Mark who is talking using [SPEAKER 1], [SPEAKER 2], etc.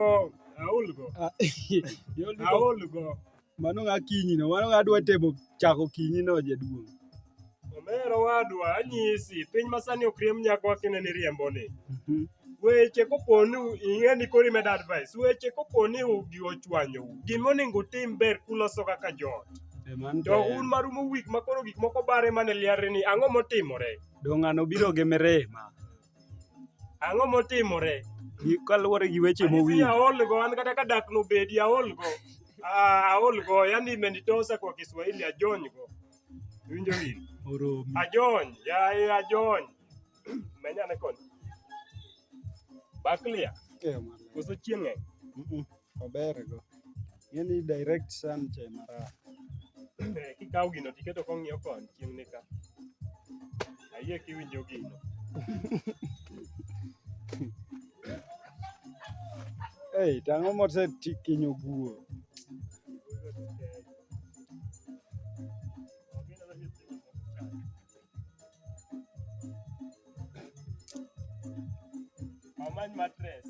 [SPEAKER 1] Aolgo.
[SPEAKER 2] Yolni
[SPEAKER 1] Aolgo.
[SPEAKER 2] mano ng'a kinyi no, mano ng'a dwa temo chako kinyi no jaduong'.
[SPEAKER 1] Omero wadwa anyisi piny masani ok riemb nyakwa kineni riemboni. Weche koponi ing'e ni koro imed advice. Weche koponi gi ochwanyou. Gimonego utim ber kuloso kaka joot. To un marumo wik makoro gik moko bare mane liarni ang'o motimore?
[SPEAKER 2] Dong' ng'ano biro gi mirima.
[SPEAKER 1] Ang'o motimore?
[SPEAKER 2] Kaluwore gi weche mowinjo.
[SPEAKER 1] Aolgo an kata ka dak nobedi aolgo. Aolgo yani imenitosa kwa Kiswahili ajonygo. Winjo hili.
[SPEAKER 2] Oromi.
[SPEAKER 1] Ajony, yae ajony. Menyane koni. Baklia. Koso chieng'e.
[SPEAKER 2] Ober go. Ng'eni direct sun che marach.
[SPEAKER 1] Kikaw gino tiketo kong'iyo koni chieng' ni ka. Ayie kiwinjo gino.
[SPEAKER 2] Hey, tang'o mosekinyo guo.
[SPEAKER 1] Amany matres.